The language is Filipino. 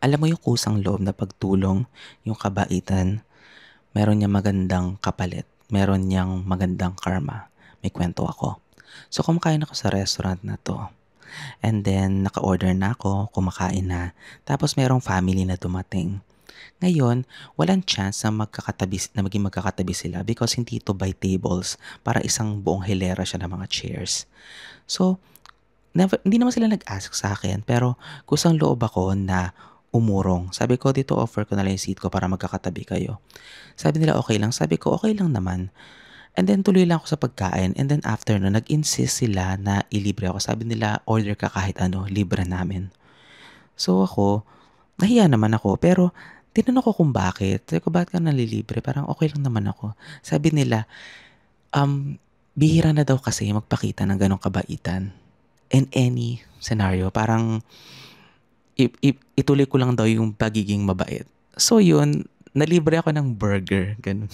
Alam mo yung kusang loob na pagtulong, yung kabaitan, meron niyang magandang kapalit, meron niyang magandang karma. May kwento ako. So kumakain ako sa restaurant na 'to, and then naka-order na ako, kumakain na, tapos merong family na dumating. Ngayon, walang chance na maging magkakatabi sila because hindi ito by tables, para isang buong hilera siya ng mga chairs. So, hindi naman sila nag-ask sa akin, pero kusang loob ako na umurong. Sabi ko, dito offer ko na lang yung seat ko para magkakatabi kayo. Sabi nila, okay lang. Sabi ko, okay lang naman. And then tuloy lang ako sa pagkain. And then after no, nag-insist sila na ilibre ako. Sabi nila, order ka kahit ano, libre namin. So ako, nahiya naman ako. Pero tinanong ko kung bakit. Sabi ko, bakit ka nalilibre? Parang okay lang naman ako. Sabi nila, bihira na daw kasi magpakita ng ganong kabaitan in any scenario. Parang ituloy ko lang daw yung pagiging mabait. So yun, nalibre ako ng burger. Ganun.